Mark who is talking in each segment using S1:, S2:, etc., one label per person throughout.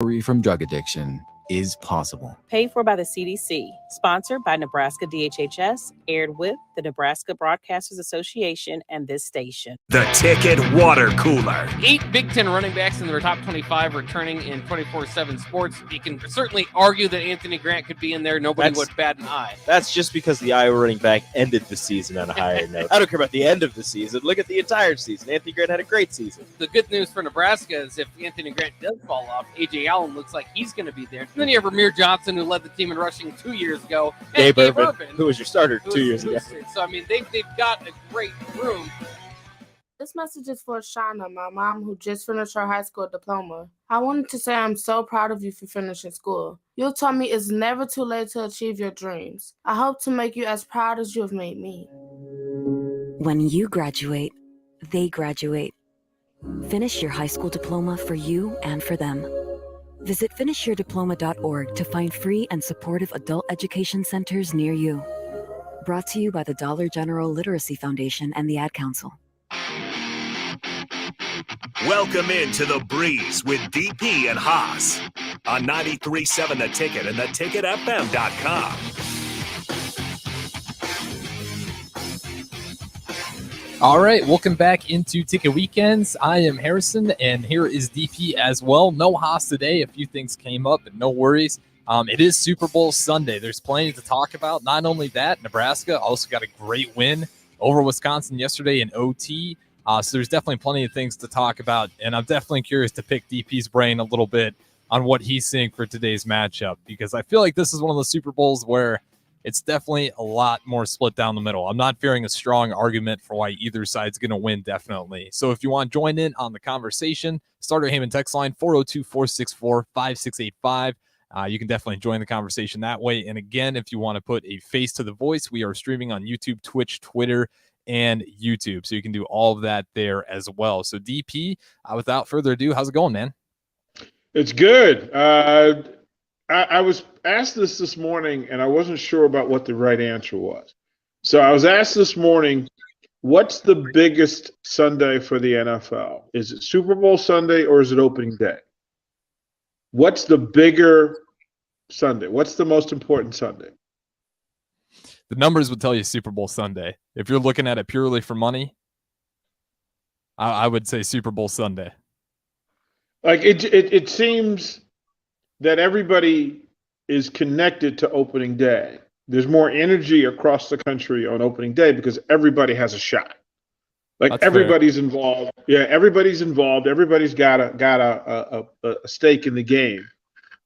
S1: recovery from drug addiction is possible.
S2: Paid for by the CDC. Sponsored by Nebraska DHHS. Aired with the Nebraska Broadcasters Association and this station.
S3: The Ticket Water Cooler.
S4: 8 Big Ten running backs in their top 25 returning in 24/7 sports. You can certainly argue that Anthony Grant could be in there. Nobody would bat an eye.
S5: That's just because the Iowa running back ended the season on a higher note. I don't care about the end of the season. Look at the entire season. Anthony Grant had a great season.
S4: The good news for Nebraska is if Anthony Grant does fall off, A.J. Allen looks like he's going to be there. And then you have Ramir Johnson, who led the team in rushing 2 years ago. And
S5: Gabe Ervin, who was your starter 2 years ago.
S4: So, I mean, they've got a great room.
S6: This message is for Shauna, my mom, who just finished her high school diploma. I wanted to say I'm so proud of you for finishing school. You taught me it's never too late to achieve your dreams. I hope to make you as proud as you have made me.
S7: When you graduate, they graduate. Finish your high school diploma for you and for them. Visit finishyourdiploma.org to find free and supportive adult education centers near you. Brought to you by the Dollar General Literacy Foundation and the Ad Council.
S3: Welcome into The Breeze with DP and Haas on 93.7 The Ticket and theticketfm.com.
S8: All right, welcome back into Ticket Weekends. I am Harrison, and here is DP as well. No Haas today. A few things came up, but no worries. It is Super Bowl Sunday. There's plenty to talk about. Not only that, Nebraska also got a great win over Wisconsin yesterday in OT. So there's definitely plenty of things to talk about, and I'm definitely curious to pick DP's brain a little bit on what he's seeing for today's matchup, because I feel like this is one of the Super Bowls where it's definitely a lot more split down the middle. I'm not fearing a strong argument for why either side's going to win, definitely. So if you want to join in on the conversation, Starter Heyman text line 402-464-5685. You can definitely join the conversation that way. And again, if you want to put a face to the voice, we are streaming on YouTube, Twitch, Twitter, and YouTube. So you can do all of that there as well. So DP, without further ado, how's it going, man?
S9: It's good. I was asked this morning, and I wasn't sure about what the right answer was. So I was asked this morning, what's the biggest Sunday for the NFL? Is it Super Bowl Sunday or is it opening day? What's the bigger Sunday? What's the most important Sunday?
S8: The numbers would tell you Super Bowl Sunday. If you're looking at it purely for money, I would say Super Bowl Sunday.
S9: Like it seems that everybody is connected to opening day. There's more energy across the country on opening day because everybody has a shot. Like that's everybody's fair. Involved. Yeah, everybody's involved. Everybody's got a stake in the game.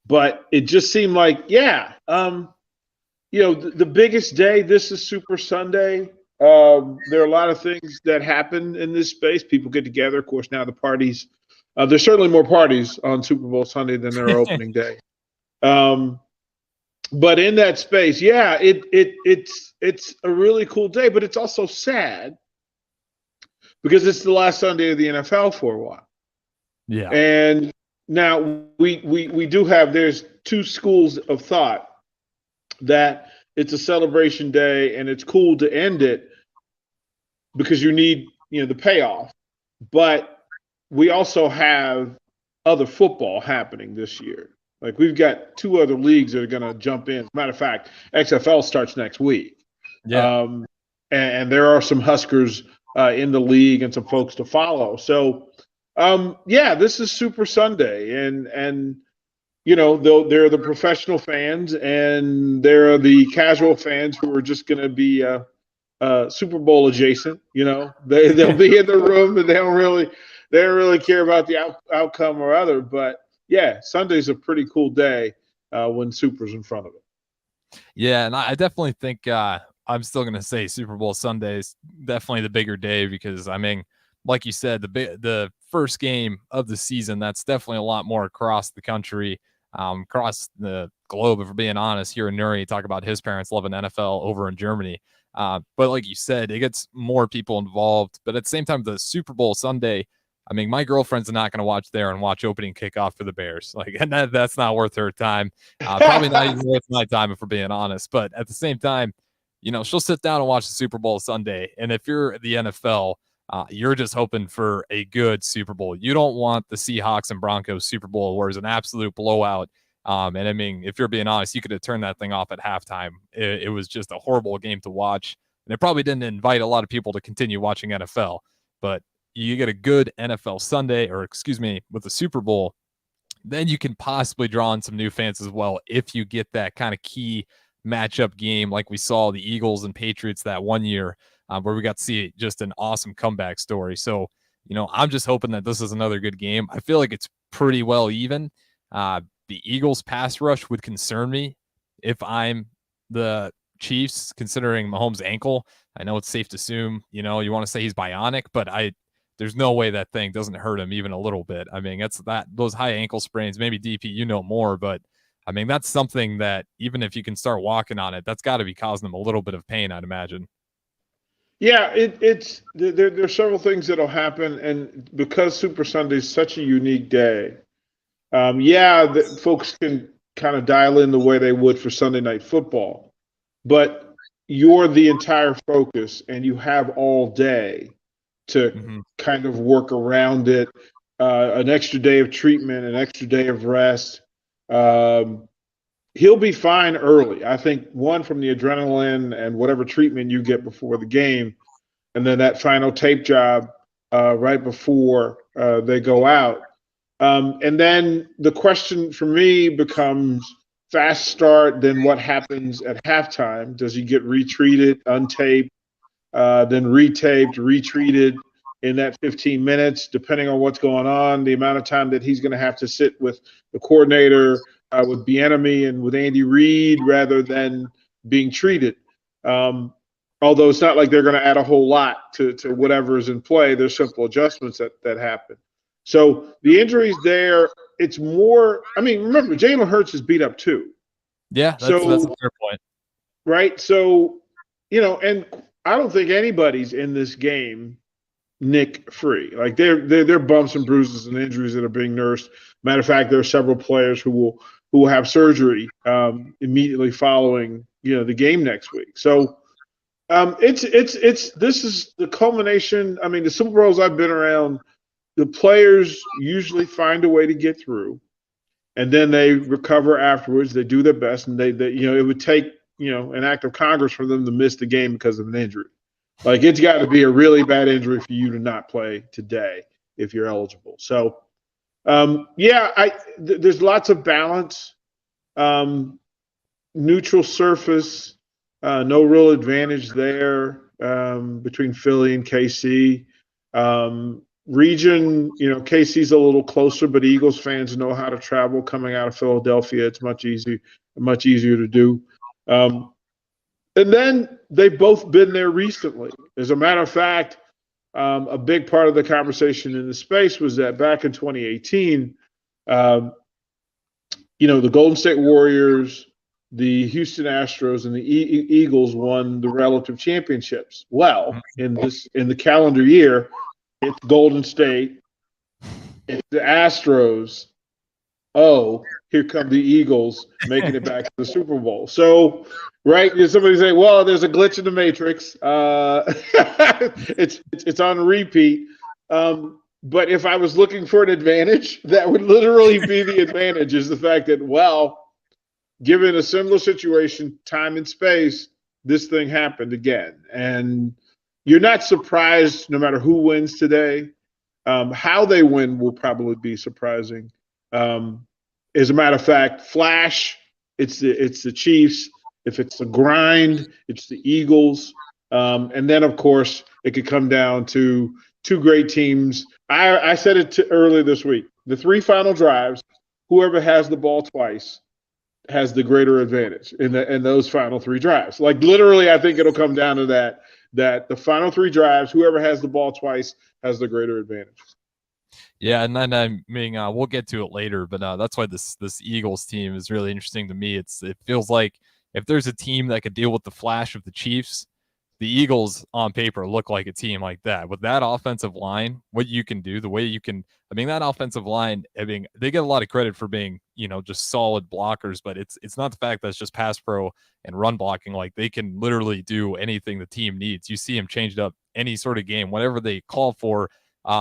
S9: But it just seemed like, the biggest day, this is Super Sunday. There are a lot of things that happen in this space. People get together. Of course, now the parties. There's certainly more parties on Super Bowl Sunday than there are opening day. But in that space, it's a really cool day, but it's also sad because it's the last Sunday of the NFL for a while.
S8: Yeah.
S9: And now we do have, there's two schools of thought that it's a celebration day and it's cool to end it because you need, the payoff. But we also have other football happening this year. Like we've got two other leagues that are going to jump in. As a matter of fact, XFL starts next week.
S8: Yeah.
S9: And there are some Huskers in the league and some folks to follow. So, this is Super Sunday. And there are the professional fans and there are the casual fans who are just going to be Super Bowl adjacent. They'll be in the room and they don't really care about the outcome or other. But, Sunday's a pretty cool day when Super's in front of it.
S8: Yeah, and I definitely think I'm still going to say Super Bowl Sunday is definitely the bigger day because, like you said, the first game of the season, that's definitely a lot more across the country, across the globe, if we're being honest. Here in Nuri, talk about his parents loving NFL over in Germany. But like you said, it gets more people involved. But at the same time, the Super Bowl Sunday, my girlfriend's not going to watch there and watch opening kickoff for the Bears. And that's not worth her time. Probably not even worth my time, if we're being honest. But at the same time, she'll sit down and watch the Super Bowl Sunday. And if you're the NFL, You're just hoping for a good Super Bowl. You don't want the Seahawks and Broncos Super Bowl where it's an absolute blowout. And I mean, if you're being honest, you could have turned that thing off at halftime. It was just a horrible game to watch. And it probably didn't invite a lot of people to continue watching NFL. But you get a good NFL Sunday, or excuse me, with the Super Bowl, then you can possibly draw in some new fans as well if you get that kind of key matchup game like we saw the Eagles and Patriots that one year. Where we got to see just an awesome comeback story. So, I'm just hoping that this is another good game. I feel like it's pretty well even. The Eagles pass rush would concern me if I'm the Chiefs, considering Mahomes' ankle. I know it's safe to assume, you want to say he's bionic, but there's no way that thing doesn't hurt him even a little bit. I mean, those high ankle sprains, maybe DP, more, but I mean, that's something that even if you can start walking on it, that's got to be causing him a little bit of pain, I'd imagine.
S9: Yeah, there's several things that'll happen, and because Super Sunday is such a unique day, folks can kind of dial in the way they would for Sunday Night Football, but you're the entire focus, and you have all day to kind of work around it. An extra day of treatment, an extra day of rest. He'll be fine early. I think one, from the adrenaline and whatever treatment you get before the game, and then that final tape job right before they go out. And then the question for me becomes fast start, then what happens at halftime? Does he get retreated, untaped, then retaped, retreated in that 15 minutes, depending on what's going on, the amount of time that he's going to have to sit with the coordinator, with Bieniemy and with Andy Reid, rather than being treated. Although it's not like they're going to add a whole lot to whatever is in play. There's simple adjustments that happen. So the injuries there, it's more. I mean, remember, Jalen Hurts is beat up too.
S8: Yeah, that's a fair point.
S9: Right. So, and I don't think anybody's in this game nick free. Like they're bumps and bruises and injuries that are being nursed. Matter of fact, there are several players who will have surgery immediately following the game next week. So this is the culmination. I mean, the Super Bowls I've been around, the players usually find a way to get through, and then they recover afterwards. They do their best, and they it would take an act of Congress for them to miss the game because of an injury. Like, it's got to be a really bad injury for you to not play today if you're eligible. So, there's lots of balance. Neutral surface, no real advantage there between Philly and KC. Region, KC's a little closer, but Eagles fans know how to travel coming out of Philadelphia. It's much easier to do. And then they've both been there recently. As a matter of fact, a big part of the conversation in the space was that back in 2018, the Golden State Warriors, the Houston Astros, and the Eagles won the relative championships. Well, in the calendar year, it's Golden State, it's the Astros. Oh, here come the Eagles making it back to the Super Bowl. So, right, somebody say, well, there's a glitch in the matrix. It's on repeat. But if I was looking for an advantage, that would literally be the advantage, is the fact that, well, given a similar situation, time and space, this thing happened again. And you're not surprised no matter who wins today. How they win will probably be surprising. As a matter of fact, Flash, it's the Chiefs. If it's the grind, it's the Eagles. And then, of course, it could come down to two great teams. I said it earlier this week. The three final drives, whoever has the ball twice has the greater advantage in those final three drives. Like, literally, I think it'll come down to that the final three drives, whoever has the ball twice has the greater advantage.
S8: Yeah, and then I mean, we'll get to it later, but that's why this Eagles team is really interesting to me. It feels like if there's a team that could deal with the flash of the Chiefs, the Eagles on paper look like a team like that. With that offensive line, what you can do, the way you can, I mean, that offensive line, I mean, they get a lot of credit for being, just solid blockers, but it's not the fact that it's just pass pro and run blocking. Like, they can literally do anything the team needs. You see them changed up any sort of game, whatever they call for,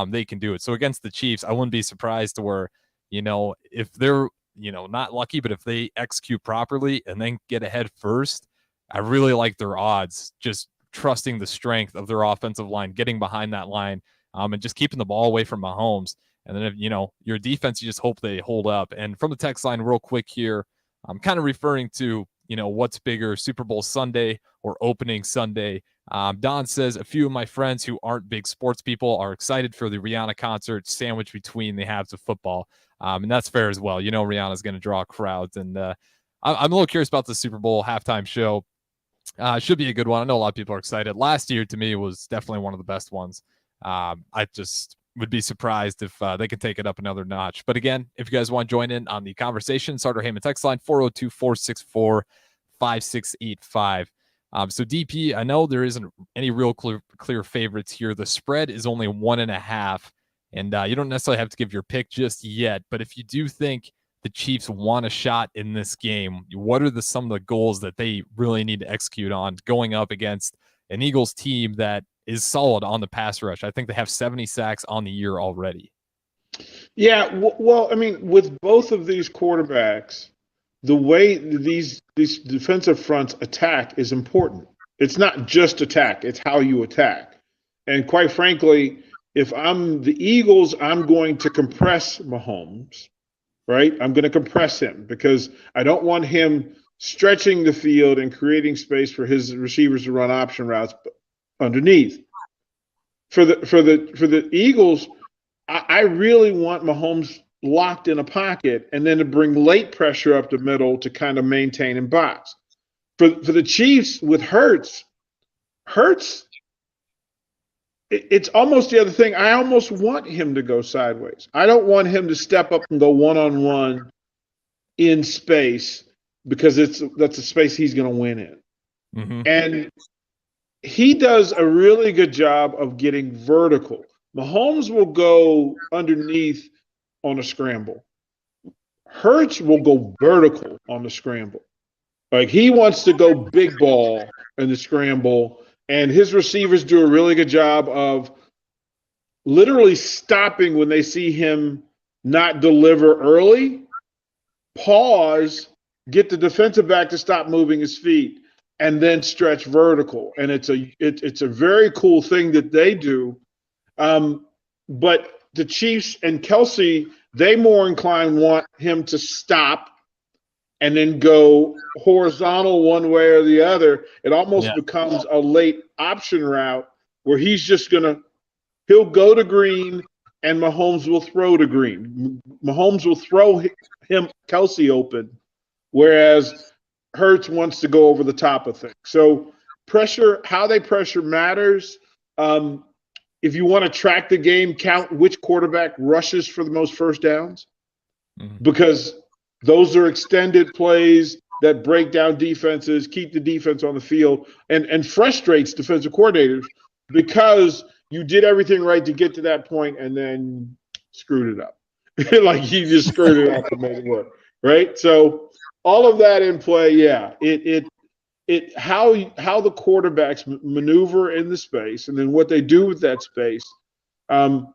S8: they can do it. So against the Chiefs, I wouldn't be surprised to where, if they're, not lucky, but if they execute properly and then get ahead first, I really like their odds, just trusting the strength of their offensive line, getting behind that line, and just keeping the ball away from Mahomes. And then, if, your defense, you just hope they hold up. And from the text line real quick here, I'm kind of referring to, what's bigger, Super Bowl Sunday or opening Sunday. Don says, a few of my friends who aren't big sports people are excited for the Rihanna concert sandwiched between the halves of football. And that's fair as well. Rihanna's going to draw crowds. And I'm a little curious about the Super Bowl halftime show. Should be a good one. I know a lot of people are excited. Last year, to me, was definitely one of the best ones. I just would be surprised if they could take it up another notch. But again, if you guys want to join in on the conversation, Sartor Heyman text line 402-464-5685. So DP, I know there isn't any real clear favorites here. The spread is only 1.5, and you don't necessarily have to give your pick just yet. But if you do think the Chiefs want a shot in this game, what are some of the goals that they really need to execute on going up against an Eagles team that is solid on the pass rush? I think they have 70 sacks on the year already.
S9: Yeah, well, I mean, with both of these quarterbacks, the way these defensive fronts attack is important. It's not just attack, it's how you attack. And quite frankly, if I'm the Eagles, I'm going to compress Mahomes, right? I'm going to compress him because I don't want him stretching the field and creating space for his receivers to run option routes underneath. For the Eagles, I really want Mahomes locked in a pocket and then to bring late pressure up the middle to kind of maintain and box. For the Chiefs with Hurts, it's almost the other thing. I almost want him to go sideways. I don't want him to step up and go one-on-one in space because that's a space he's going to win in. Mm-hmm. And he does a really good job of getting vertical. Mahomes will go underneath on a scramble. Hurts will go vertical on the scramble. Like, he wants to go big ball in the scramble, and his receivers do a really good job of literally stopping when they see him not deliver early, pause, get the defensive back to stop moving his feet, and then stretch vertical. And it's a very cool thing that they do. But the Chiefs and Kelsey, they more inclined want him to stop and then go horizontal one way or the other. It almost becomes a late option route where he'll go to green and Mahomes will throw to green. Mahomes will throw Kelsey open, whereas Hurts wants to go over the top of things. So how they pressure matters. If you want to track the game, count which quarterback rushes for the most first downs, because those are extended plays that break down defenses, keep the defense on the field, and frustrates defensive coordinators because you did everything right to get to that point and then screwed it up. Like, you just screwed it up and made it work, right? So all of that in play, how the quarterbacks maneuver in the space and then what they do with that space, and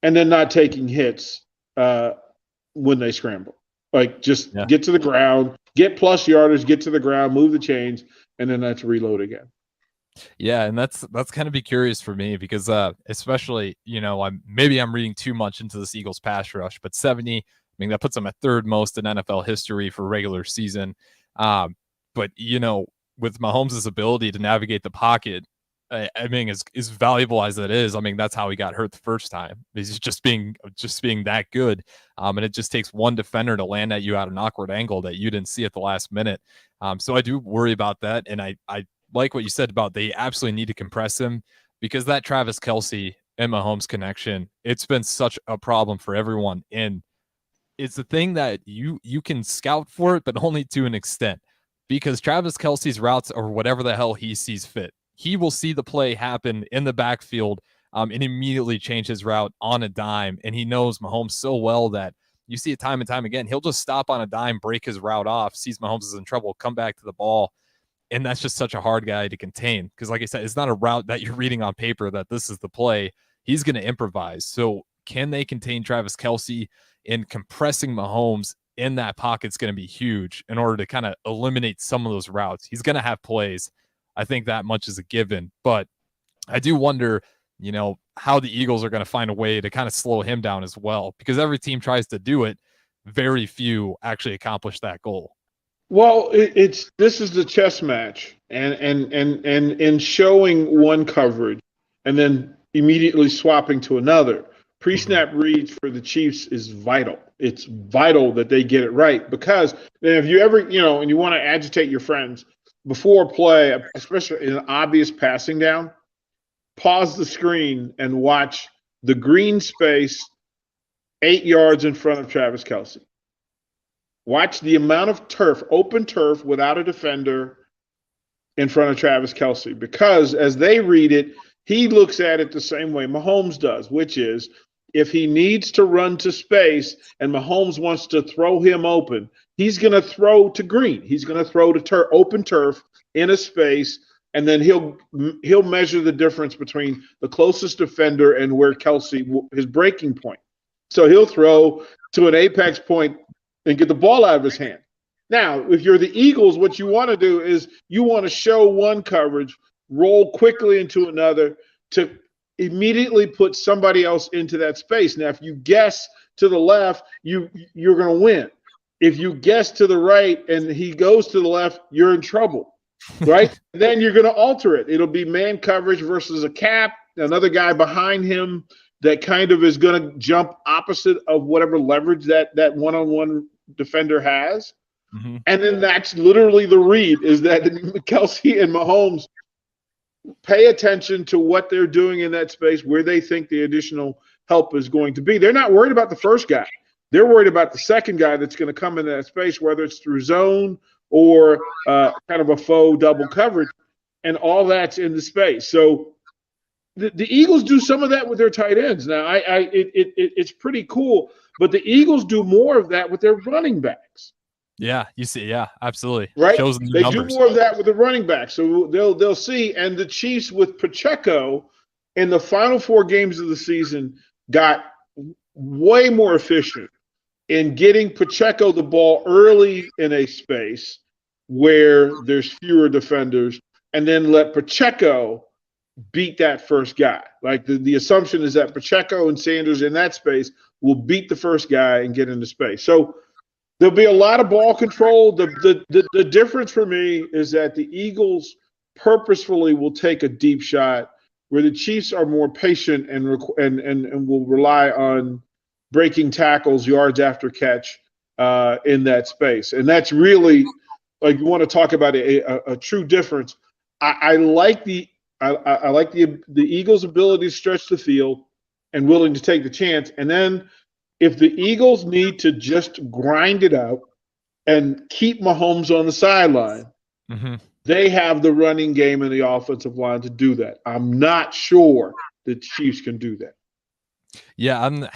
S9: then not taking hits when they scramble. Like, just get to the ground, get plus yardage, get to the ground, move the chains, and then that's reload again.
S8: Yeah, and that's kind of be curious for me because especially, I'm reading too much into this Eagles pass rush, but 70, I mean, that puts them at third most in NFL history for regular season. But with Mahomes' ability to navigate the pocket, I mean, as valuable as it is, I mean, that's how he got hurt the first time. He's just being that good. And it just takes one defender to land at you at an awkward angle that you didn't see at the last minute. So I do worry about that. And I like what you said about they absolutely need to compress him because that Travis Kelce and Mahomes connection, it's been such a problem for everyone. And it's the thing that you can scout for it, but only to an extent. Because Travis Kelce's routes are whatever the hell he sees fit. he will see the play happen in the backfield and immediately change his route on a dime. And he knows Mahomes so well that you see it time and time again. He'll just stop on a dime, break his route off, sees Mahomes is in trouble, come back to the ball. And that's just such a hard guy to contain. Because like I said, it's not a route that you're reading on paper that this is the play. He's going to improvise. So can they contain Travis Kelce? And compressing Mahomes in that pocket's going to be huge in order to kind of eliminate some of those routes. He's going to have plays. I think that much is a given. But I do wonder, how the Eagles are going to find a way to kind of slow him down as well, because every team tries to do it. Very few actually accomplish that goal.
S9: Well, this is the chess match, and in showing one coverage and then immediately swapping to another. Pre-snap reads for the Chiefs is vital. It's vital that they get it right, because if you ever, and you want to agitate your friends before a play, especially in an obvious passing down, pause the screen and watch the green space 8 yards in front of Travis Kelce. Watch the amount of turf, open turf without a defender in front of Travis Kelce, because as they read it, he looks at it the same way Mahomes does, which is if he needs to run to space and Mahomes wants to throw him open, he's going to throw to green. He's going to throw to open turf in a space, and then he'll measure the difference between the closest defender and where Kelce, his breaking point. So he'll throw to an apex point and get the ball out of his hand. Now, if you're the Eagles, what you want to do is you want to show one coverage, roll quickly into another to immediately put somebody else into that space. Now, if you guess to the left, you're going to win. If you guess to the right and he goes to the left, you're in trouble, right? Then you're going to alter it. It'll be man coverage versus a cap, another guy behind him that kind of is going to jump opposite of whatever leverage that one-on-one defender has. Mm-hmm. And then that's literally the read, is that Kelce and Mahomes pay attention to what they're doing in that space, where they think the additional help is going to be. They're not worried about the first guy. They're worried about the second guy that's going to come in that space, whether it's through zone or kind of a faux double coverage, and all that's in the space. So the Eagles do some of that with their tight ends. Now, it's pretty cool, but the Eagles do more of that with their running backs.
S8: Yeah, you see, yeah, absolutely.
S9: Right?
S8: Shows them the
S9: they
S8: numbers.
S9: do more of that with the running back. So they'll see. And the Chiefs with Pacheco in the final 4 games of the season got way more efficient in getting Pacheco the ball early in a space where there's fewer defenders, and then let Pacheco beat that first guy. Like the assumption is that Pacheco and Sanders in that space will beat the first guy and get into space. So there'll be a lot of ball control. The difference for me is that the Eagles purposefully will take a deep shot, where the Chiefs are more patient and will rely on breaking tackles, yards after catch in that space. And that's really, like, you want to talk about a true difference. I like the Eagles' ability to stretch the field and willing to take the chance. And then if the Eagles need to just grind it out and keep Mahomes on the sideline, mm-hmm. they have the running game and the offensive line to do that. I'm not sure the Chiefs can do that.
S8: Yeah, with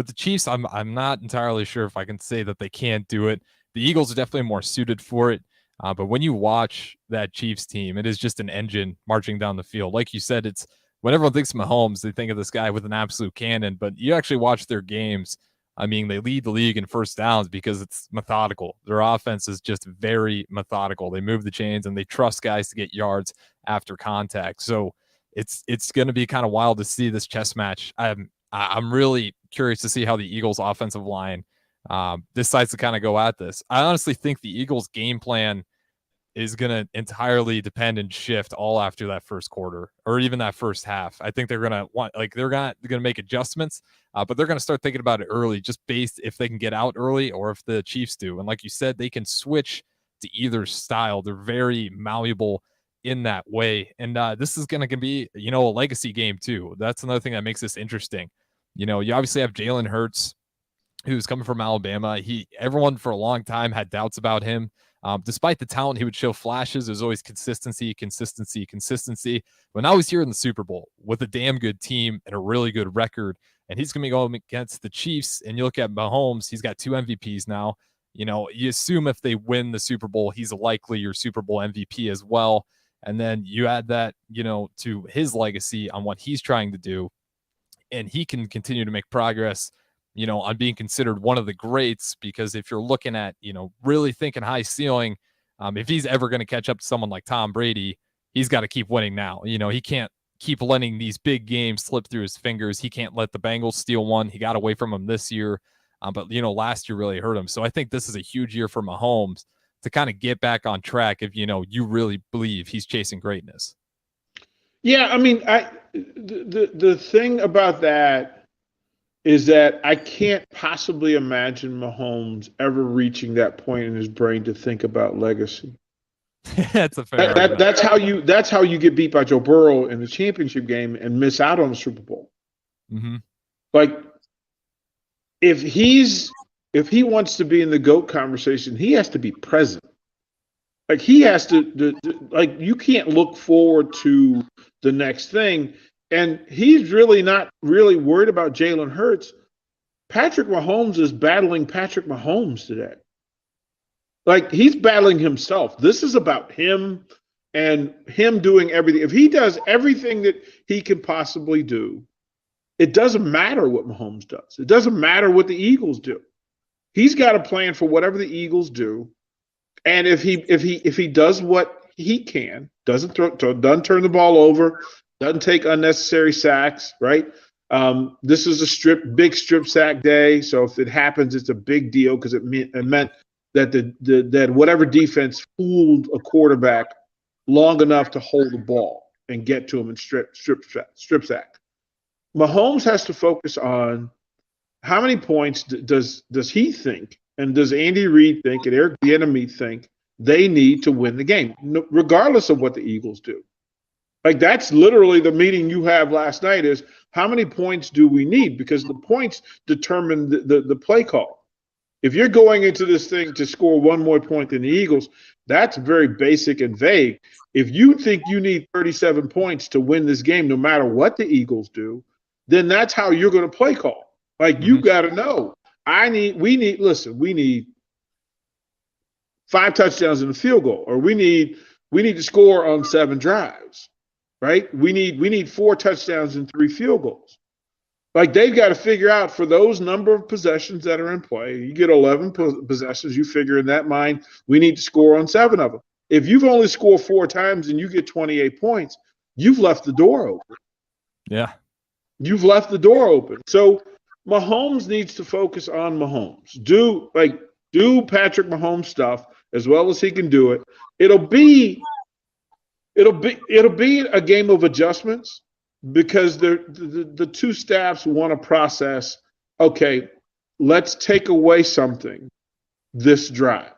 S8: the Chiefs, I'm not entirely sure if I can say that they can't do it. The Eagles are definitely more suited for it. But when you watch that Chiefs team, it is just an engine marching down the field. Like you said, it's when everyone thinks Mahomes, they think of this guy with an absolute cannon. But you actually watch their games. I mean, they lead the league in first downs because it's methodical. Their offense is just very methodical. They move the chains and they trust guys to get yards after contact. So it's going to be kind of wild to see this chess match. I'm really curious to see how the Eagles' offensive line decides to kind of go at this. I honestly think the Eagles' game plan is going to entirely depend and shift all after that first quarter or even that first half. I think they're going to make adjustments, but they're going to start thinking about it early, just based if they can get out early or if the Chiefs do. And like you said, they can switch to either style. They're very malleable in that way. And this is going to be, a legacy game too. That's another thing that makes this interesting. You obviously have Jalen Hurts who's coming from Alabama. Everyone for a long time had doubts about him. Despite the talent, he would show flashes. There's always consistency. But now he's here in the Super Bowl with a damn good team and a really good record. And he's going to be going against the Chiefs. And you look at Mahomes, he's got 2 MVPs now. You assume if they win the Super Bowl, he's likely your Super Bowl MVP as well. And then you add that, to his legacy on what he's trying to do. And he can continue to make progress, on being considered one of the greats, because if you're looking at, really thinking high ceiling, if he's ever going to catch up to someone like Tom Brady, he's got to keep winning now. He can't keep letting these big games slip through his fingers. He can't let the Bengals steal one. He got away from him this year. But last year really hurt him. So I think this is a huge year for Mahomes to kind of get back on track if, you really believe he's chasing greatness.
S9: Yeah, I mean, the thing about that is that I can't possibly imagine Mahomes ever reaching that point in his brain to think about legacy.
S8: That's a fair.
S9: That's how you get beat by Joe Burrow in the championship game and miss out on the Super Bowl.
S8: Mm-hmm.
S9: Like, if he wants to be in the GOAT conversation, he has to be present. Like, he has to like, you can't look forward to the next thing. And he's really not really worried about Jalen Hurts. Patrick Mahomes is battling Patrick Mahomes today. Like, he's battling himself. This is about him and him doing everything. If he does everything that he can possibly do, it doesn't matter what Mahomes does. It doesn't matter what the Eagles do. He's got a plan for whatever the Eagles do. And if he does what he can, doesn't turn the ball over, doesn't take unnecessary sacks, right? This is a big strip sack day, so if it happens, it's a big deal because it meant that that whatever defense fooled a quarterback long enough to hold the ball and get to him and strip sack. Mahomes has to focus on how many points does he think, and does Andy Reid think, and Eric Bieniemy think they need to win the game, regardless of what the Eagles do. Like, that's literally the meeting you have last night, is how many points do we need? Because the points determine the play call. If you're going into this thing to score one more point than the Eagles, that's very basic and vague. If you think you need 37 points to win this game, no matter what the Eagles do, then that's how you're going to play call. Like, you got to know. We need 5 touchdowns in the field goal, or we need to score on 7 drives, right? We need 4 touchdowns and 3 field goals. Like, they've got to figure out, for those number of possessions that are in play, you get 11 possessions, you figure in that mind, we need to score on 7 of them. If you've only scored 4 times and you get 28 points, you've left the door open.
S8: Yeah.
S9: You've left the door open. So Mahomes needs to focus on Mahomes. Do Patrick Mahomes stuff as well as he can do it. It'll be a game of adjustments, because the two staffs want to process, okay, let's take away something this drive.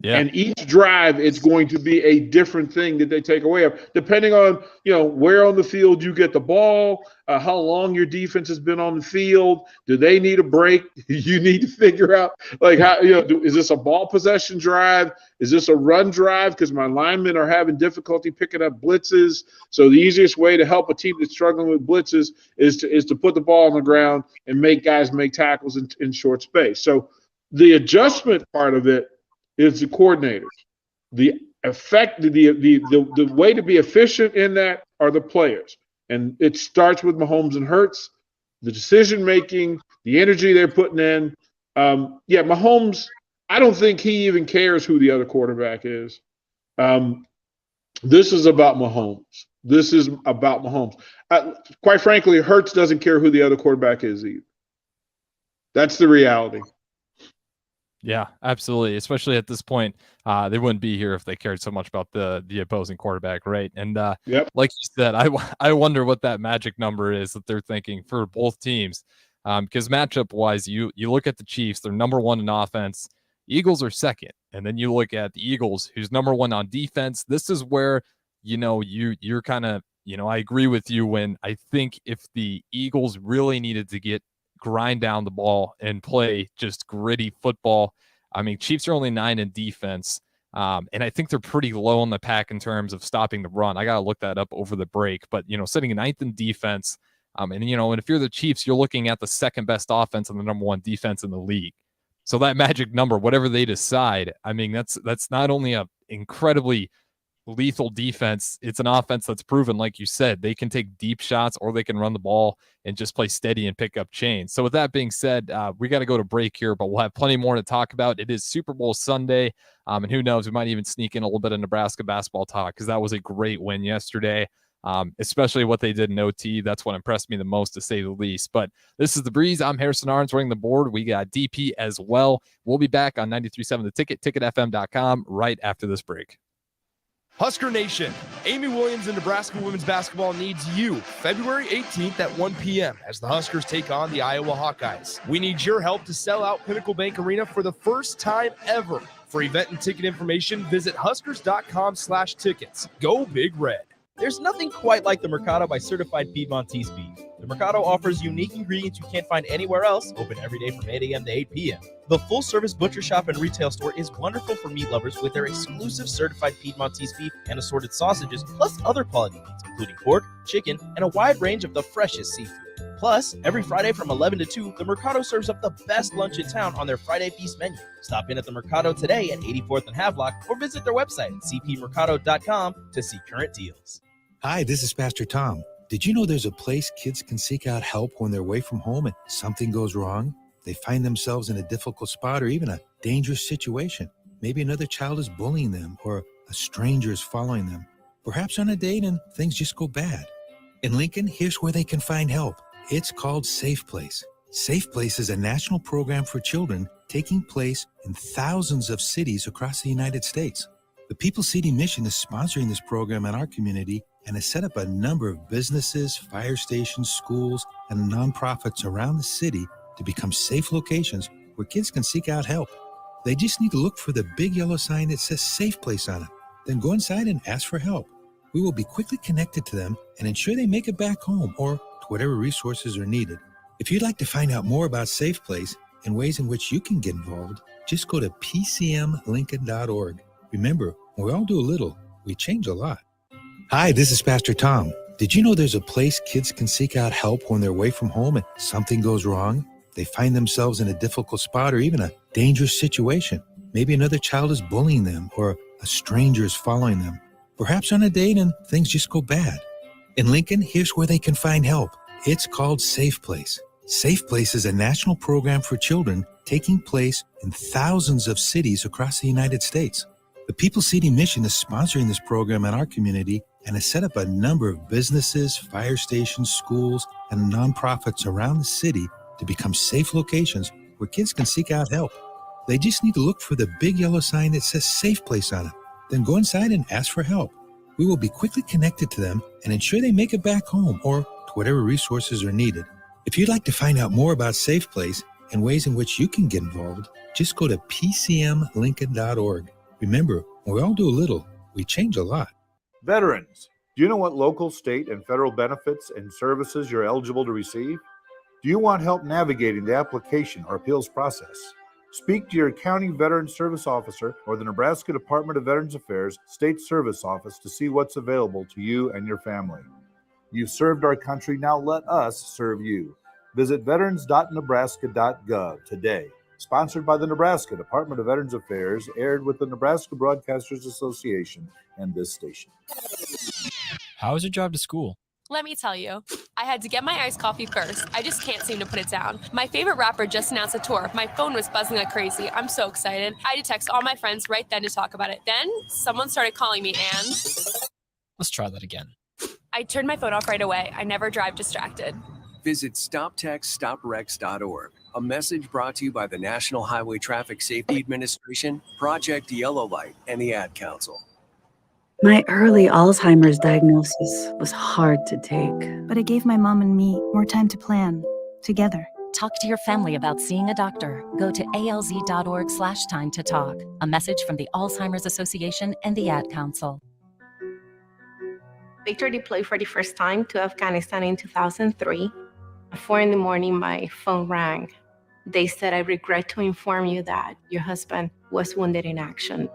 S9: Yeah. And each drive, it's going to be a different thing that they take away of, depending on, where on the field you get the ball, how long your defense has been on the field. Do they need a break? You need to figure out, like, how, is this a ball possession drive? Is this a run drive? Because my linemen are having difficulty picking up blitzes. So the easiest way to help a team that's struggling with blitzes is to put the ball on the ground and make guys make tackles in short space. So the adjustment part of it is the coordinators. The way to be efficient in that are the players. And it starts with Mahomes and Hurts, the decision making, the energy they're putting in. Mahomes, I don't think he even cares who the other quarterback is. This is about Mahomes. Quite frankly, Hurts doesn't care who the other quarterback is either. That's the reality.
S8: Yeah, absolutely. Especially at this point, they wouldn't be here if they cared so much about the opposing quarterback, right? And like you said, I wonder what that magic number is that they're thinking for both teams. Because matchup wise, you look at the Chiefs, they're number 1 in offense. Eagles are second, and then you look at the Eagles, who's number 1 on defense. This is where you're kind of I agree with you when I think if the Eagles really needed to get grind down the ball and play just gritty football. I mean, Chiefs are only 9 in defense. And I think they're pretty low on the pack in terms of stopping the run. I got to look that up over the break, but sitting 9th in defense. And if you're the Chiefs, you're looking at the second best offense and the number 1 defense in the league. So that magic number, whatever they decide, I mean, that's not only a incredibly lethal defense, it's an offense that's proven, like you said, they can take deep shots or they can run the ball and just play steady and pick up chains. So with that being said, we got to go to break here, but we'll have plenty more to talk about. It is Super Bowl Sunday, and who knows, we might even sneak in a little bit of Nebraska basketball talk because that was a great win yesterday. Especially what they did in OT. That's what impressed me the most, to say the least. But this is The Breeze. I'm Harrison Arns running the board. We got DP as well. We'll be back on 93.7 The Ticket, ticketfm.com right after this break.
S10: Husker Nation, Amy Williams and Nebraska women's basketball needs you February 18th at 1 p.m. as the Huskers take on the Iowa Hawkeyes. We need your help to sell out Pinnacle Bank Arena for the first time ever. For event and ticket information, visit huskers.com/tickets. Go Big Red.
S5: There's nothing quite like the Mercado by Certified Piedmontese beef. The Mercado offers unique ingredients you can't find anywhere else, open every day from 8 a.m. to 8 p.m. The full-service butcher shop and retail store is wonderful for meat lovers with their exclusive Certified Piedmontese beef and assorted sausages, plus other quality meats, including pork, chicken, and a wide range of the freshest seafood. Plus, every Friday from 11 to 2, the Mercado serves up the best lunch in town on their Friday Feast menu. Stop in at the Mercado today at 84th and Havelock or visit their website at cpmercado.com to see current deals.
S11: Hi, this is Pastor Tom. Did you know there's a place kids can seek out help when they're away from home and something goes wrong? They find themselves in a difficult spot or even a dangerous situation. Maybe another child is bullying them or a stranger is following them. Perhaps on a date and things just go bad. In Lincoln, here's where they can find help. It's called Safe Place. Safe Place is a national program for children taking place in thousands of cities across the United States. The People's City Mission is sponsoring this program in our community and has set up a number of businesses, fire stations, schools, and nonprofits around the city to become safe locations where kids can seek out help. They just need to look for the big yellow sign that says Safe Place on it. Then go inside and ask for help. We will be quickly connected to them and ensure they make it back home or to whatever resources are needed. If you'd like to find out more about Safe Place and ways in which you can get involved, just go to pcmlincoln.org. Remember, when we all do a little, we change a lot. Hi, this is Pastor Tom. Did you know there's a place kids can seek out help when they're away from home and something goes wrong? They find themselves in a difficult spot or even a dangerous situation. Maybe another child is bullying them or a stranger is following them. Perhaps on a date and things just go bad. In Lincoln, here's where they can find help. It's called Safe Place. Safe Place is a national program for children taking place in thousands of cities across the United States. The People's City Mission is sponsoring this program in our community and has set up a number of businesses, fire stations, schools, and nonprofits around the city to become safe locations where kids can seek out help. They just need to look for the big yellow sign that says Safe Place on it. Then go inside and ask for help. We will be quickly connected to them and ensure they make it back home or to whatever resources are needed. If you'd like to find out more about Safe Place and ways in which you can get involved, just go to pcmlincoln.org. Remember, when we all do a little, we change a lot.
S12: Veterans, do you know what local, state, and federal benefits and services you're eligible to receive? Do you want help navigating the application or appeals process? Speak to your county veteran service officer or the Nebraska Department of Veterans Affairs State Service Office to see what's available to you and your family. You've served our country, now let us serve you. Visit veterans.nebraska.gov today. Sponsored by the Nebraska Department of Veterans Affairs, aired with the Nebraska Broadcasters Association and this station.
S13: How was your drive to school?
S14: Let me tell you, I had to get my iced coffee first. I just can't seem to put it down. My favorite rapper just announced a tour. My phone was buzzing like crazy. I'm so excited. I had to text all my friends right then to talk about it. Then someone started calling me and...
S13: Let's try that again.
S14: I turned my phone off right away. I never drive distracted.
S15: Visit StopTextStopWrecks.org. A message brought to you by the National Highway Traffic Safety Administration, Project Yellow Light, and the Ad Council.
S16: My early Alzheimer's diagnosis was hard to take.
S17: But it gave my mom and me more time to plan together.
S18: Talk to your family about seeing a doctor. Go to alz.org/time to talk. A message from the Alzheimer's Association and the Ad Council.
S19: Victor deployed for the first time to Afghanistan in 2003. At 4 in the morning, my phone rang. They said, "I regret to inform you that your husband was wounded in action."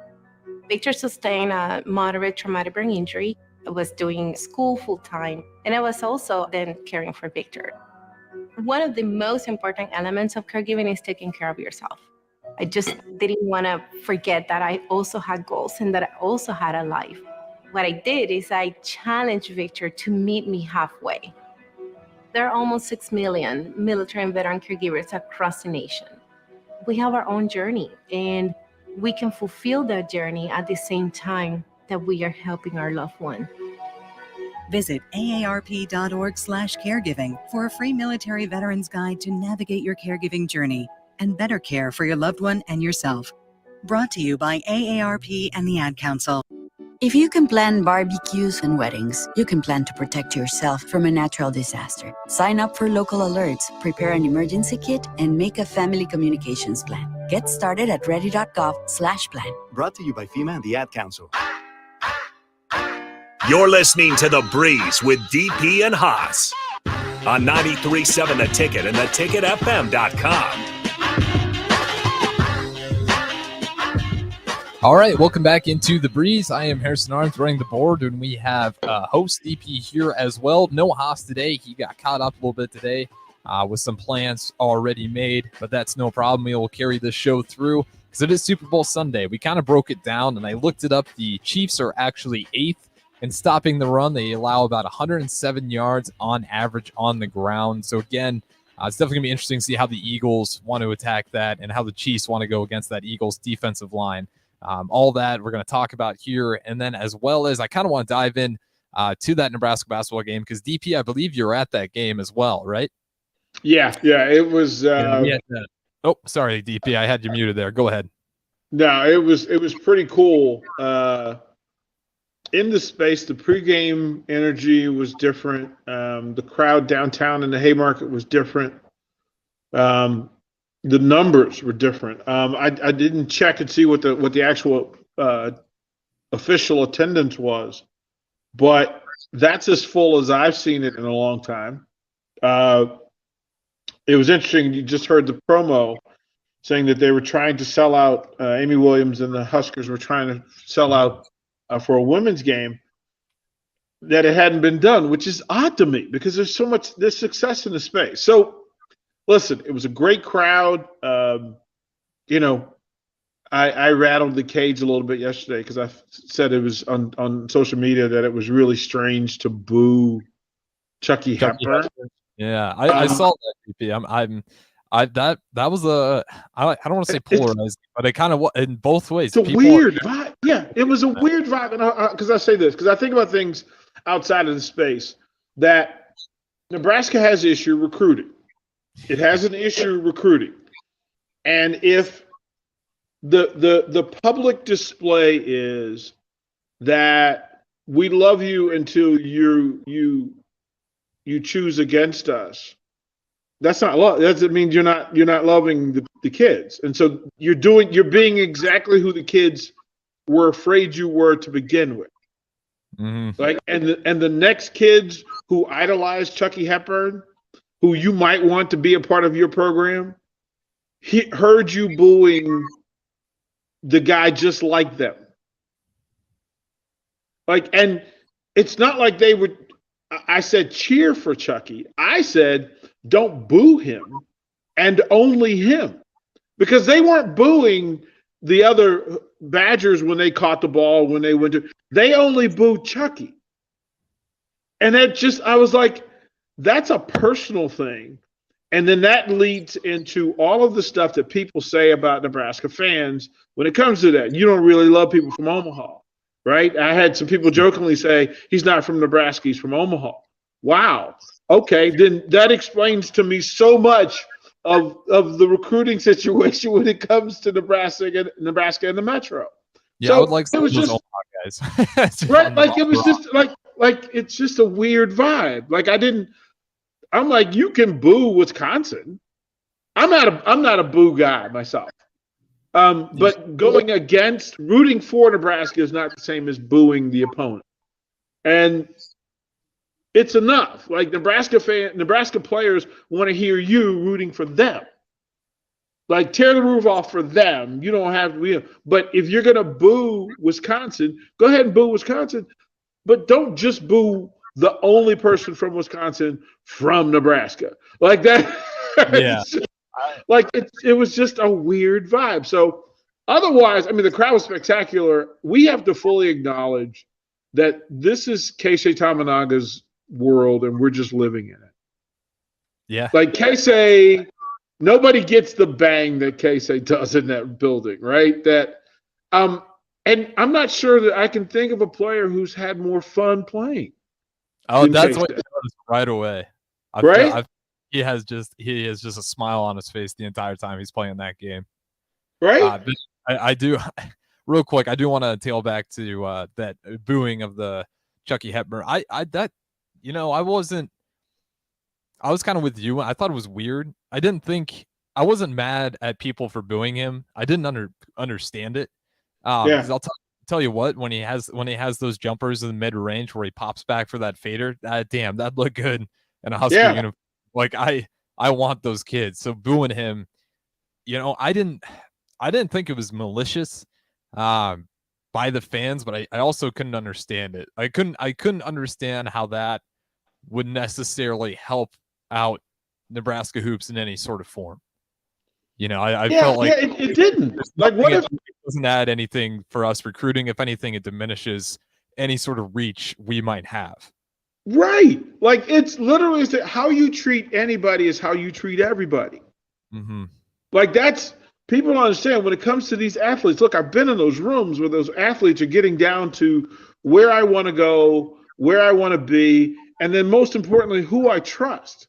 S19: Victor sustained a moderate traumatic brain injury. I was doing school full time, and I was also then caring for Victor. One of the most important elements of caregiving is taking care of yourself. I just didn't want to forget that I also had goals and that I also had a life. What I did is I challenged Victor to meet me halfway. There are almost 6 million military and veteran caregivers across the nation. We have our own journey, and we can fulfill that journey at the same time that we are helping our loved one.
S20: Visit aarp.org/caregiving for a free military veterans guide to navigate your caregiving journey and better care for your loved one and yourself. Brought to you by AARP and the Ad Council.
S21: If you can plan barbecues and weddings, you can plan to protect yourself from a natural disaster. Sign up for local alerts, prepare an emergency kit, and make a family communications plan. Get started at ready.gov/plan.
S22: Brought to you by FEMA and the Ad Council.
S3: You're listening to The Breeze with DP and Haas on 93.7 The Ticket and theticketfm.com.
S8: All right, welcome back into The Breeze. I am Harrison Arms running the board, and we have host DP here as well. No Haas today. He got caught up a little bit today with some plans already made, but that's no problem. We will carry this show through because it is Super Bowl Sunday. We kind of broke it down, and I looked it up. The Chiefs are actually 8th in stopping the run. They allow about 107 yards on average on the ground. So, again, it's definitely going to be interesting to see how the Eagles want to attack that and how the Chiefs want to go against that Eagles defensive line. All that we're going to talk about here. And then as well as I kind of want to dive in to that Nebraska basketball game because, DP, I believe you're at that game as well, right?
S9: Yeah, it was.
S8: Oh, sorry, DP. I had you muted there. Go ahead.
S9: No, it was pretty cool. In the space, the pregame energy was different. The crowd downtown in the Haymarket was different. The numbers were different. I didn't check and see what the actual official attendance was, but that's as full as I've seen it in a long time. It was interesting. You just heard the promo saying that they were trying to sell out. Amy Williams and the Huskers were trying to sell out for a women's game. That it hadn't been done, which is odd to me because there's success in the space. So. Listen, it was a great crowd. I rattled the cage a little bit yesterday because I said it was on social media that it was really strange to boo Chucky Hepburn.
S8: Yeah, I saw that, DP. That was I don't want to say polarizing, but it kind of in both ways.
S9: It's a weird vibe. Yeah, it was a weird vibe. And because I say this, because I think about things outside of the space that Nebraska has issue recruiting. It has an issue recruiting. And if the public display is that we love you until you choose against us, that's not love. That means you're not loving the kids. And so you're being exactly who the kids were afraid you were to begin with.
S8: Mm-hmm.
S9: Like and the next kids who idolize Chucky Hepburn, who you might want to be a part of your program, he heard you booing the guy just like them. And it's not like they would, I said cheer for Chucky. I said don't boo him and only him. Because they weren't booing the other Badgers when they caught the ball, when they went to, they only booed Chucky. And I was like, that's a personal thing. And then that leads into all of the stuff that people say about Nebraska fans when it comes to that. You don't really love people from Omaha, right? I had some people jokingly say, he's not from Nebraska, he's from Omaha. Wow. Okay, then that explains to me so much of the recruiting situation when it comes to Nebraska and the Metro.
S8: Yeah,
S9: so
S8: I would like some
S9: of
S8: of those Omaha guys.
S9: Right, it was just like it's just a weird vibe. I'm like, you can boo Wisconsin. I'm not a boo guy myself. But going against, rooting for Nebraska is not the same as booing the opponent. And It's enough. Like Nebraska players want to hear you rooting for them. Like tear the roof off for them. You don't have to. But if you're gonna boo Wisconsin, go ahead and boo Wisconsin. But don't just boo the only person from Wisconsin from Nebraska. Like that.
S8: Yeah.
S9: Like it was just a weird vibe. So otherwise, I mean, the crowd was spectacular. We have to fully acknowledge that this is Keisei Tominaga's world, and we're just living in it.
S8: Yeah.
S9: Like Keisei, nobody gets the bang that Keisei does in that building, right? And I'm not sure that I can think of a player who's had more fun playing.
S8: Oh, that's
S9: Keisei.
S8: what you noticed right away.
S9: Right?
S8: He has just a smile on his face the entire time he's playing that game.
S9: Right?
S8: But I do real quick. I do want to tail back to that booing of the Chucky Hepburn. I was kind of with you. I thought it was weird. I wasn't mad at people for booing him. I didn't understand it. 'Cause I'll tell you what, when he has those jumpers in the mid range where he pops back for that fader, damn, that looked good in a Husker uniform. Like I want those kids. So booing him, I didn't think it was malicious by the fans, but I also couldn't understand it. I couldn't understand how that would necessarily help out Nebraska hoops in any sort of form. I felt like
S9: it didn't. Like, what if
S8: it doesn't add anything for us recruiting? If anything, it diminishes any sort of reach we might have.
S9: Right. Like, it's literally how you treat anybody is how you treat everybody.
S8: Mm-hmm.
S9: Like, people don't understand when it comes to these athletes. Look, I've been in those rooms where those athletes are getting down to where I want to go, where I want to be, and then most importantly, who I trust.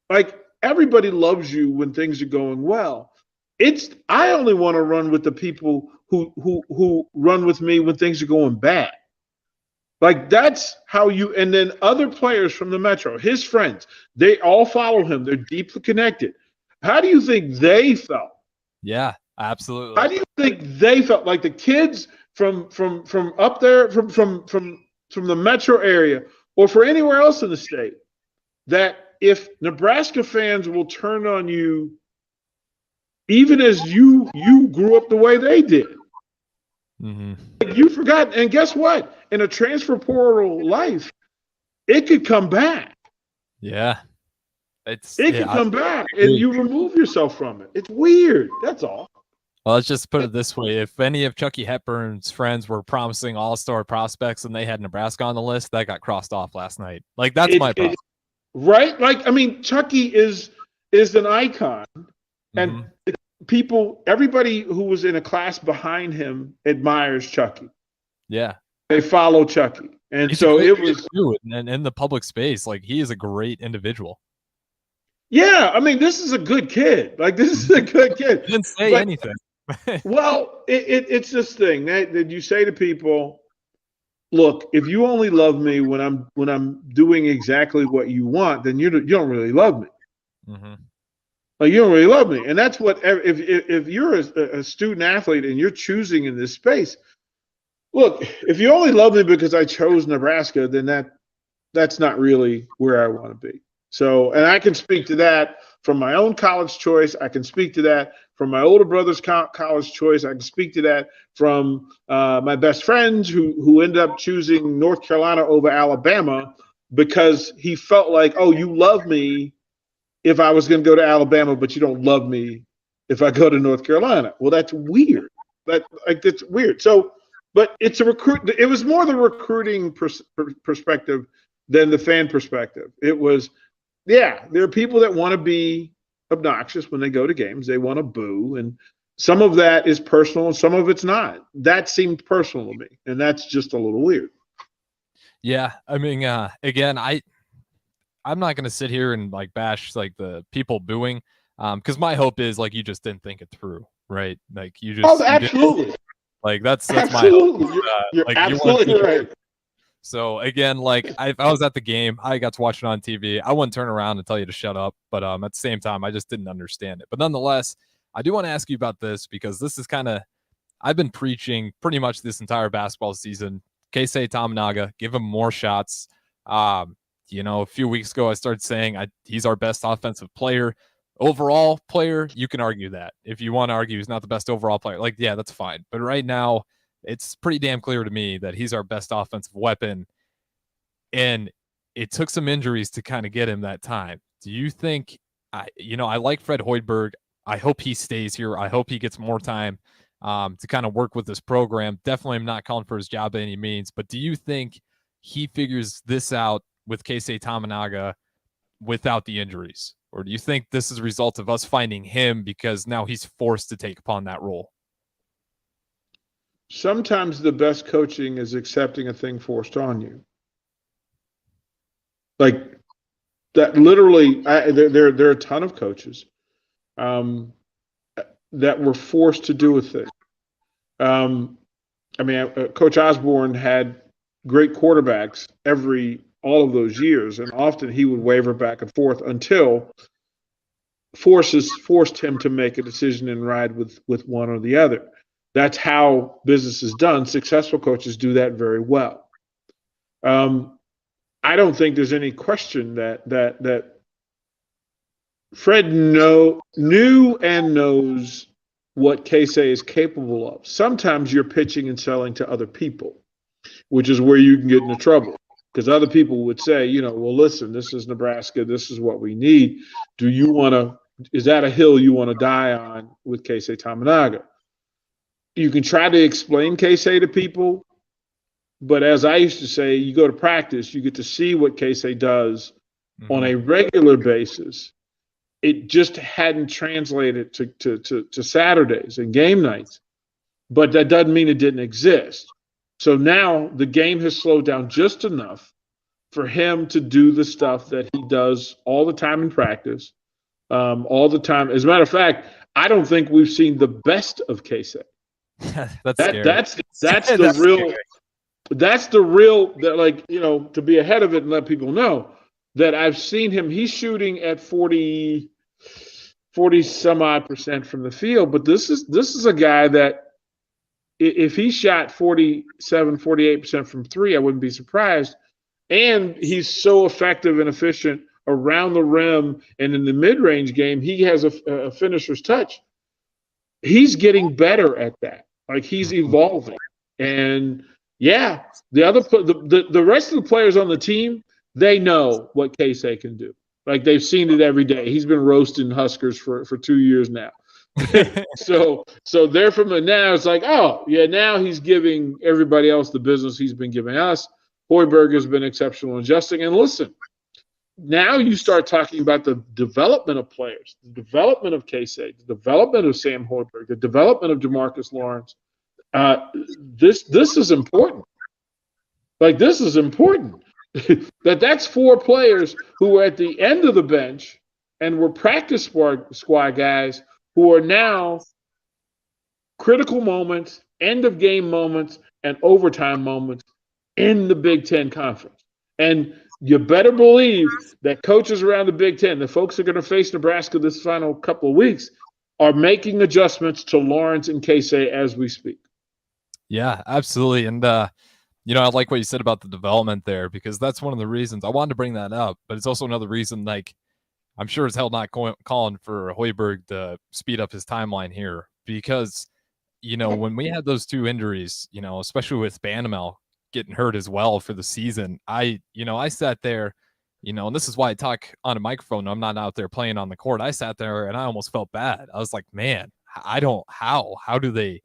S9: Like, everybody loves you when things are going well. I only want to run with the people who run with me when things are going bad. Like, that's how and then other players from the Metro, his friends, they all follow him. They're deeply connected. How do you think they felt?
S8: Yeah, absolutely.
S9: How do you think they felt? Like the kids from up there, from the Metro area, or for anywhere else in the state, that if Nebraska fans will turn on you, even as you grew up the way they did.
S8: Mm-hmm.
S9: Like, you forgot. And guess what? In a transfer portal life, it could come back.
S8: Yeah.
S9: It could come back, and you remove yourself from it. It's weird. That's all.
S8: Well, let's just put it this way. If any of Chucky Hepburn's friends were promising all-star prospects and they had Nebraska on the list, that got crossed off last night. Like, that's my problem.
S9: Right? Like, I mean, Chucky is an icon. And everybody who was in a class behind him admires Chucky.
S8: Yeah.
S9: They follow Chucky. And
S8: He's
S9: so it was.
S8: And in the public space, like, he is a great individual.
S9: Yeah. I mean, this is a good kid. Like, this is a good kid.
S8: Didn't say anything.
S9: Well, it's this thing that you say to people, look, if you only love me when I'm doing exactly what you want, then you don't really love me.
S8: Mm-hmm.
S9: Like, you don't really love me. And that's what, if you're a student athlete and you're choosing in this space, look, if you only love me because I chose Nebraska, then that's not really where I want to be. So, and I can speak to that from my own college choice. I can speak to that from my older brother's college choice. I can speak to that from my best friends who ended up choosing North Carolina over Alabama because he felt like, oh, you love me if I was going to go to Alabama, but you don't love me if I go to North Carolina. Well, that's weird. That's weird. So, but it was more the recruiting perspective than the fan perspective. It was, there are people that want to be obnoxious when they go to games. They want to boo, and some of that is personal and some of it's not. That seemed personal to me, and that's just a little weird.
S8: Yeah, I mean, again, I'm not going to sit here and like bash like the people booing, because my hope is like you just didn't think it through, right? Like you just
S9: absolutely.
S8: Like that's
S9: absolutely.
S8: my hope.
S9: You're
S8: like,
S9: absolutely right.
S8: So again, like if I was at the game, I got to watch it on TV. I wouldn't turn around and tell you to shut up, but at the same time, I just didn't understand it. But nonetheless, I do want to ask you about this because this is I've been preaching pretty much this entire basketball season. Keisei Tominaga, give him more shots. a few weeks ago, I started saying he's our best offensive player. Overall player, you can argue that. If you want to argue he's not the best overall player, like, yeah, that's fine. But right now, it's pretty damn clear to me that he's our best offensive weapon. And it took some injuries to kind of get him that time. Do you think, I like Fred Hoiberg. I hope he stays here. I hope he gets more time to kind of work with this program. Definitely am not calling for his job by any means. But do you think he figures this out with Keisei Tamanaga without the injuries? Or do you think this is a result of us finding him because now he's forced to take upon that role?
S9: Sometimes the best coaching is accepting a thing forced on you. Like that, literally, there are a ton of coaches that were forced to do a thing. Coach Osborne had great quarterbacks all of those years, and often he would waver back and forth until forces forced him to make a decision and ride with one or the other. That's how business is done. Successful coaches do that very well. I don't think there's any question that Fred knew and knows what Keisei is capable of. Sometimes you're pitching and selling to other people, which is where you can get into trouble. Because other people would say, well, listen, this is Nebraska. This is what we need. Is that a hill you want to die on with Keisei Tamanaga? You can try to explain Keisei to people, but as I used to say, you go to practice, you get to see what Keisei does on a regular basis. It just hadn't translated to Saturdays and game nights, but that doesn't mean it didn't exist. So now the game has slowed down just enough for him to do the stuff that he does all the time in practice, all the time. As a matter of fact, I don't think we've seen the best of Keisei. That's the real, to be ahead of it and let people know that I've seen him. He's shooting at 40 some odd % from the field, but this is a guy that, if he shot 47, 48% from three, I wouldn't be surprised. And he's so effective and efficient around the rim and in the mid-range game. He has a finisher's touch. He's getting better at that. Like, he's evolving. And yeah, the rest of the players on the team, they know what Keisei can do. Like, they've seen it every day. He's been roasting Huskers for 2 years now. so they're from the now. It's like, oh yeah, now he's giving everybody else the business he's been giving us. Hoiberg has been exceptional in adjusting. And listen, now you start talking about the development of players, the development of Keisei, the development of Sam Hoiberg, the development of DeMarcus Lawrence. This is important. Like, this is important. That's 4 players who were at the end of the bench and were practice squad guys who are now critical moments, end of game moments, and overtime moments in the Big Ten Conference. And you better believe that coaches around the Big Ten, the folks that are going to face Nebraska this final couple of weeks, are making adjustments to Lawrence and Keisei as we speak.
S8: Yeah, absolutely. And, I like what you said about the development there, because that's one of the reasons I wanted to bring that up, but it's also another reason, like, I'm sure as hell not calling for Hoiberg to speed up his timeline here, because, when we had those 2 injuries, especially with Banamel getting hurt as well for the season, I sat there, and this is why I talk on a microphone. I'm not out there playing on the court. I sat there and I almost felt bad. I was like, man, how do they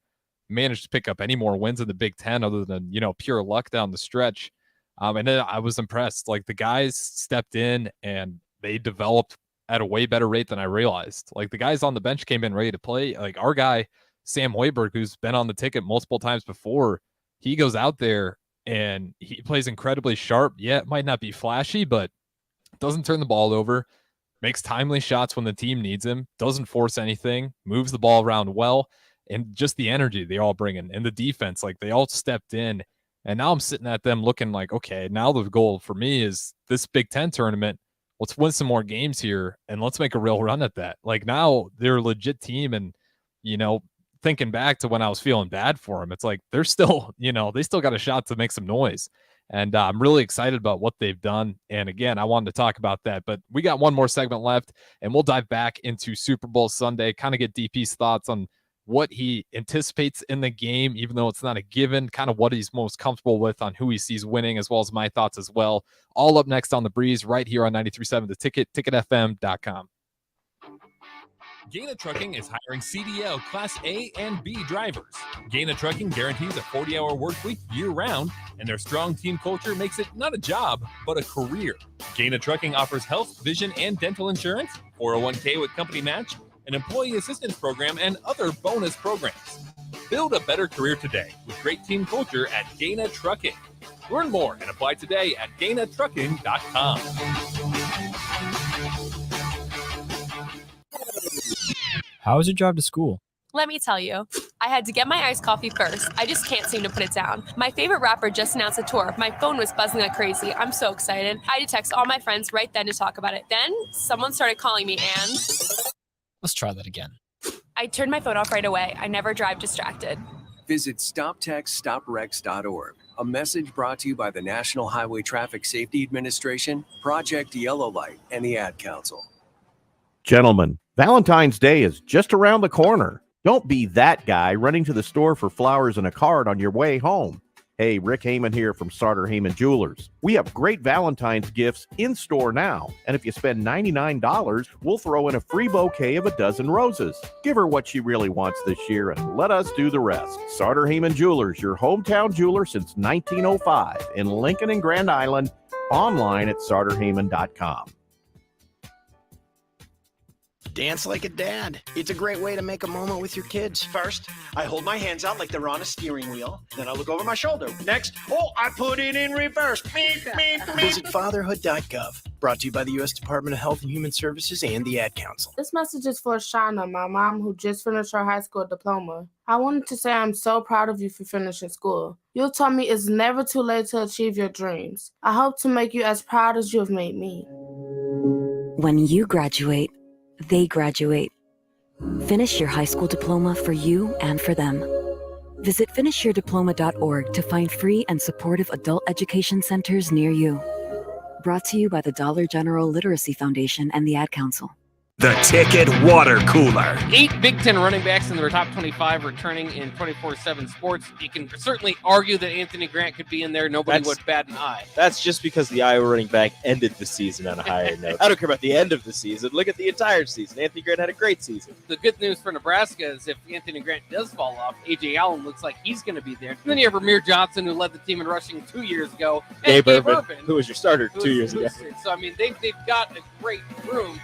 S8: manage to pick up any more wins in the Big Ten other than, pure luck down the stretch? And then I was impressed. Like, the guys stepped in and they developed at a way better rate than I realized. Like, the guys on the bench came in ready to play. Like, our guy, Sam Hoiberg, who's been on the ticket multiple times before, he goes out there and he plays incredibly sharp. Yeah, it might not be flashy, but doesn't turn the ball over, makes timely shots when the team needs him, doesn't force anything, moves the ball around well, and just the energy they all bring in. And the defense, like, they all stepped in. And now I'm sitting at them looking like, okay, now the goal for me is this Big Ten tournament. Let's win some more games here and let's make a real run at that. Like, now they're a legit team. And, thinking back to when I was feeling bad for them, it's like they're still, they still got a shot to make some noise. And I'm really excited about what they've done. And again, I wanted to talk about that, but we got one more segment left, and we'll dive back into Super Bowl Sunday, kind of get DP's thoughts on what he anticipates in the game, even though it's not a given, kind of what he's most comfortable with on who he sees winning, as well as my thoughts as well. All up next on The Breeze right here on 93.7 The Ticket, ticketfm.com.
S1: Gaina Trucking is hiring CDL Class A and B drivers. Gaina Trucking guarantees a 40-hour work week year-round, and their strong team culture makes it not a job, but a career. Gaina Trucking offers health, vision, and dental insurance, 401k with company match, an employee assistance program, and other bonus programs. Build a better career today with great team culture at Gaina Trucking. Learn more and apply today at GainaTrucking.com.
S13: How was your drive to school?
S14: Let me tell you, I had to get my iced coffee first. I just can't seem to put it down. My favorite rapper just announced a tour. My phone was buzzing like crazy. I'm so excited. I had to text all my friends right then to talk about it. Then someone started calling me and...
S13: Let's try that again.
S14: I turned my phone off right away. I never drive distracted.
S15: Visit StopTextStopWrecks.org. A message brought to you by the National Highway Traffic Safety Administration, Project Yellow Light, and the Ad Council.
S2: Gentlemen, Valentine's Day is just around the corner. Don't be that guy running to the store for flowers and a card on your way home. Hey, Rick Heyman here from Sartor Heyman Jewelers. We have great Valentine's gifts in store now. And if you spend $99, we'll throw in a free bouquet of a dozen roses. Give her what she really wants this year and let us do the rest. Sartor Heyman Jewelers, your hometown jeweler since 1905 in Lincoln and Grand Island. Online at sartorheyman.com.
S23: Dance like a dad. It's a great way to make a moment with your kids. First, I hold my hands out like they're on a steering wheel. Then I look over my shoulder. Next, I put it in reverse. Visit fatherhood.gov. Brought to you by the U.S. Department of Health and Human Services and the Ad Council.
S6: This message is for Shauna, my mom who just finished her high school diploma. I wanted to say I'm so proud of you for finishing school. You told me it's never too late to achieve your dreams. I hope to make you as proud as you have made me.
S7: When you graduate, they graduate. Finish your high school diploma for you and for them. Visit finishyourdiploma.org to find free and supportive adult education centers near you. Brought to you by the Dollar General Literacy Foundation and the Ad Council.
S3: The Ticket Water Cooler.
S4: 8 Big Ten running backs in their top 25 returning in 24/7 sports. You can certainly argue that Anthony Grant could be in there. Nobody would bat an eye.
S5: That's just because the Iowa running back ended the season on a higher note. I don't care about the end of the season. Look at the entire season. Anthony Grant had a great season.
S4: The good news for Nebraska is if Anthony Grant does fall off, A.J. Allen looks like he's going to be there. And then you have Ramir Johnson, who led the team in rushing 2 years ago. And
S5: Gabe Urban, who was your starter 2 years ago.
S4: So, I mean, they've got a great room.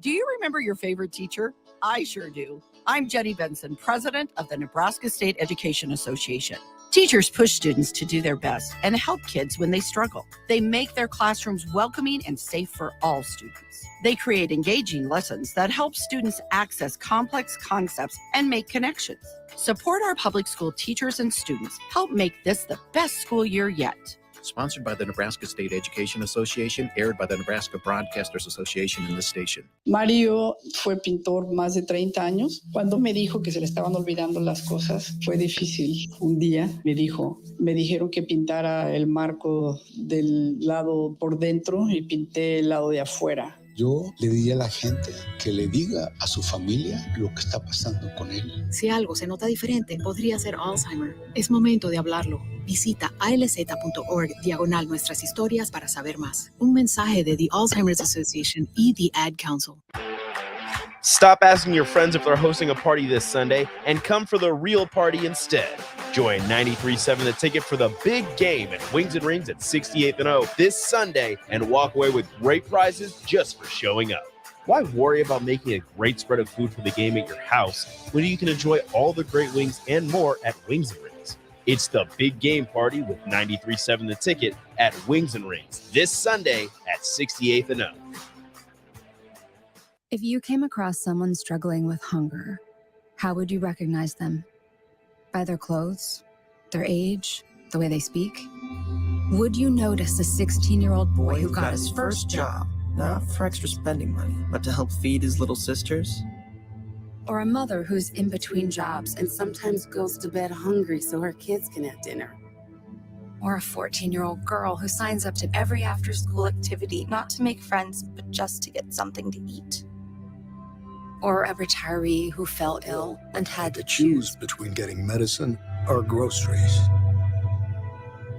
S24: Do you remember your favorite teacher? I sure do. I'm Jenny Benson, president of the Nebraska State Education Association. Teachers push students to do their best and help kids when they struggle. They make their classrooms welcoming and safe for all students. They create engaging lessons that help students access complex concepts and make connections. Support our public school teachers and students. Help make this the best school year yet.
S25: Sponsored by the Nebraska State Education Association, aired by the Nebraska Broadcasters Association in this station.
S26: Mario fue pintor más de 30 años. Cuando me dijo que se le estaban olvidando las cosas, fue difícil. Un día me dijeron que pintara el marco del lado por dentro y pinté el lado de afuera.
S27: Yo le diría a la gente que le diga a su familia lo que está pasando con él.
S28: Si algo se nota diferente, podría ser Alzheimer. Es momento de hablarlo. Visita alz.org/nuestras historias para saber más. Un mensaje de The Alzheimer's Association y The Ad Council.
S5: Stop asking your friends if they're hosting a party this Sunday and come for the real party instead. Join 93.7 The Ticket for the big game at Wings and Rings at 68th and O this Sunday and walk away with great prizes just for showing up. Why worry about making a great spread of food for the game at your house when you can enjoy all the great wings and more at Wings and Rings? It's the big game party with 93.7 The Ticket at Wings and Rings this Sunday at 68th and O.
S29: If you came across someone struggling with hunger, how would you recognize them? By their clothes, their age, the way they speak? Would you notice a 16-year-old boy who got his first job?
S30: Not for extra spending money, but to help feed his little sisters?
S29: Or a mother who's in between jobs and sometimes goes to bed hungry so her kids can have dinner? Or a 14-year-old girl who signs up to every after-school activity not to make friends, but just to get something to eat. Or a retiree who fell ill and had to choose
S27: between getting medicine or groceries.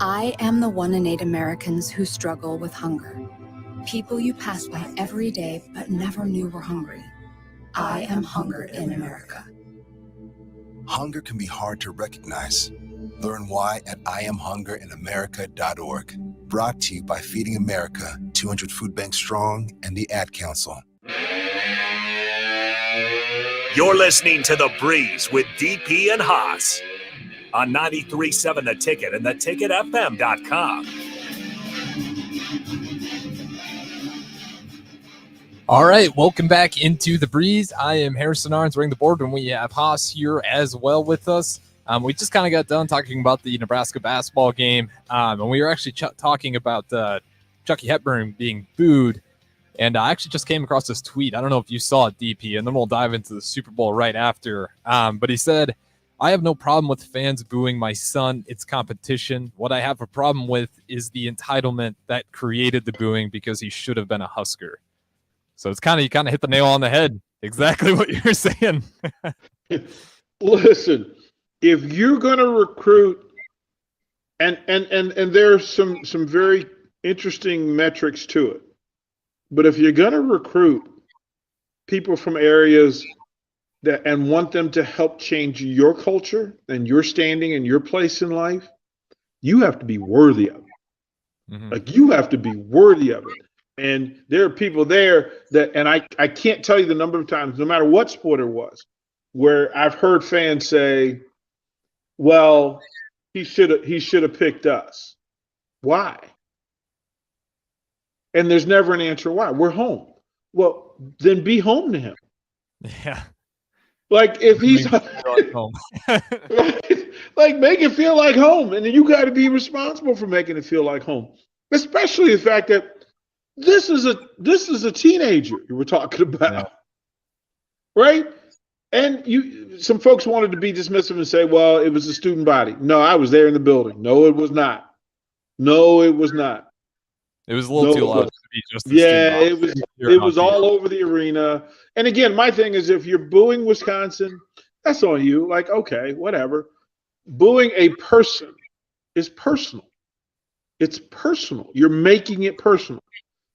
S29: I am the 1 in 8 Americans who struggle with hunger. People you pass by every day but never knew were hungry. I am hunger in America.
S27: Hunger can be hard to recognize. Learn why at IamHungerInAmerica.org. Brought to you by Feeding America, 200 Food Banks Strong, and the Ad Council.
S3: You're listening to The Breeze with DP and Haas on 93.7 The Ticket and theticketfm.com.
S8: All right, welcome back into The Breeze. I am Harrison Arns running the board, and we have Haas here as well with us. We just kind of got done talking about the Nebraska basketball game, and we were actually talking about Chucky Hepburn being booed. And I actually just came across this tweet. I don't know if you saw it, DP, and then we'll dive into the Super Bowl right after. But he said, I have no problem with fans booing my son. It's competition. What I have a problem with is the entitlement that created the booing because he should have been a Husker. So it's you kind of hit the nail on the head. Exactly what you're saying.
S9: Listen, if you're going to recruit, and there's some very interesting metrics to it, but if you're going to recruit people from areas that and want them to help change your culture and your standing and your place in life, you have to be worthy of it. Mm-hmm. Like, you have to be worthy of it. And there are people there that, and I can't tell you the number of times, no matter what sport it was, where I've heard fans say, well, he should have picked us. Why? And there's never an answer why. We're home. Well, then be home to him.
S8: Yeah.
S9: Like, if he's home. Like, make it feel like home. And then you got to be responsible for making it feel like home. Especially the fact that this is a teenager you were talking about. Yeah. Right? And some folks wanted to be dismissive and say, well, it was the student body. No, I was there in the building. No, it was not. No, it was not.
S8: It was a little too loud to be just the
S9: it was all over the arena. And again, my thing is, if you're booing Wisconsin, that's on you. Like, okay, whatever. Booing a person is personal. It's personal. You're making it personal.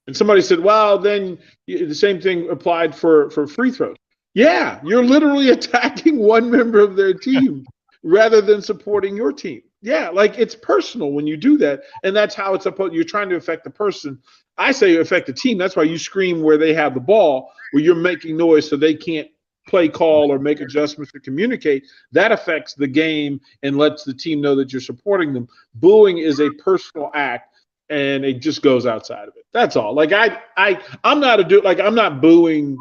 S9: And somebody said, well, then the same thing applied for free throws. Yeah, you're literally attacking one member of their team rather than supporting your team. Yeah, like, it's personal when you do that. And that's how it's supposed. You're trying to affect the person. I say affect the team. That's why you scream where they have the ball, where you're making noise so they can't play call or make adjustments to communicate. That affects the game and lets the team know that you're supporting them. Booing is a personal act, and it just goes outside of it. That's all. Like, I'm not booing.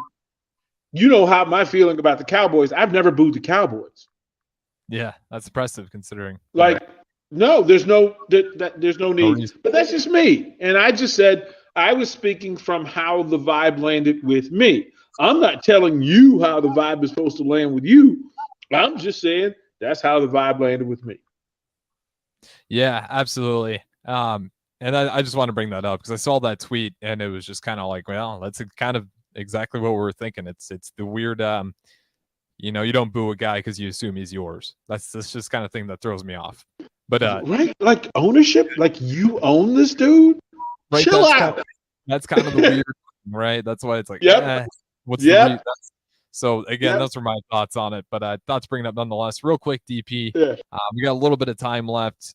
S9: You know how my feeling about the Cowboys. I've never booed the Cowboys.
S8: Yeah, that's impressive considering.
S9: Like, no, there's no need. But that's just me. And I just said I was speaking from how the vibe landed with me. I'm not telling you how the vibe is supposed to land with you. I'm just saying that's how the vibe landed with me.
S8: Yeah, absolutely. And I just want to bring that up because I saw that tweet and it was just kind of like, well, that's kind of exactly what we're thinking. It's the weird, you don't boo a guy because you assume he's yours. That's just kind of thing that throws me off. But
S9: right, like ownership, like you own this dude. Right, chill out.
S8: That's kind of the weird, right? That's why it's like, So again, those are my thoughts on it. But thoughts bring it up nonetheless. Real quick, DP.
S9: Yeah.
S8: We got a little bit of time left.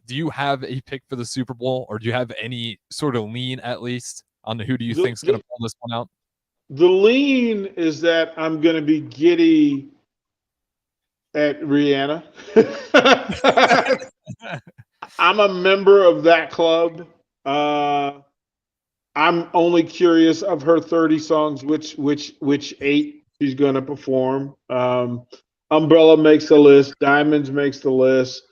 S8: Do you have a pick for the Super Bowl, or do you have any sort of lean at least on who do you think is going to pull this one out?
S9: The lean is that I'm going to be giddy at Rihanna. I'm a member of that club. I'm only curious of her 30 songs, which 8 she's going to perform. Umbrella makes the list. Diamonds makes the list.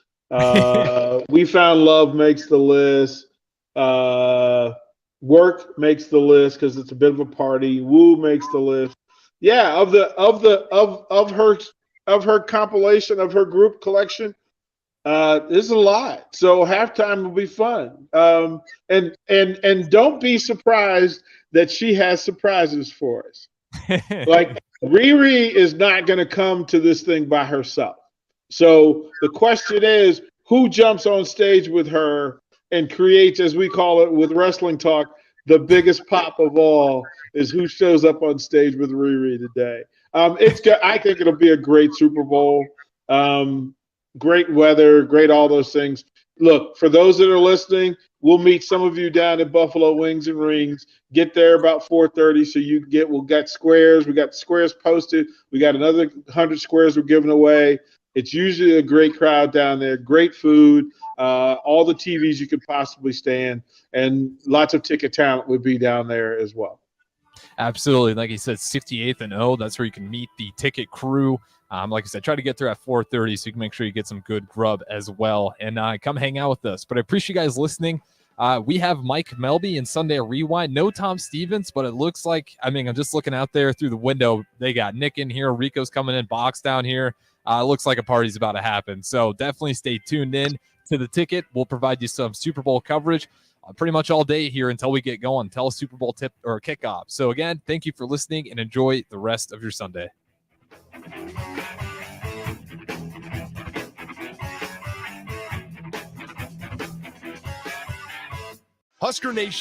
S9: We Found Love makes the list. Work makes the list because it's a bit of a party. Woo makes the list. Yeah, of her compilation, of her group collection, There's a lot. So halftime will be fun. And don't be surprised that she has surprises for us. Like Riri is not going to come to this thing by herself. So the question is, who jumps on stage with her and creates, as we call it with wrestling talk, the biggest pop of all is who shows up on stage with Riri today. I think it'll be a great Super Bowl. Great weather, great all those things. Look, for those that are listening, we'll meet some of you down at Buffalo Wings and Rings. Get there about 4:30 so you can we'll got squares. We got squares posted. We got another 100 squares we're giving away. It's usually a great crowd down there, great food, all the TVs you could possibly stand, and lots of ticket talent would be down there as well.
S8: Absolutely. Like he said, 68th and O. That's where you can meet the ticket crew. Like I said, try to get there at 4:30 so you can make sure you get some good grub as well. And come hang out with us. But I appreciate you guys listening. We have Mike Melby in Sunday Rewind. No Tom Stevens, but it looks like, I'm just looking out there through the window. They got Nick in here. Rico's coming in, Box down here. It looks like a party's about to happen. So definitely stay tuned in to the ticket. We'll provide you some Super Bowl coverage pretty much all day here until we get going, until Super Bowl tip or kickoff. So again, thank you for listening and enjoy the rest of your Sunday.
S10: Husker Nation.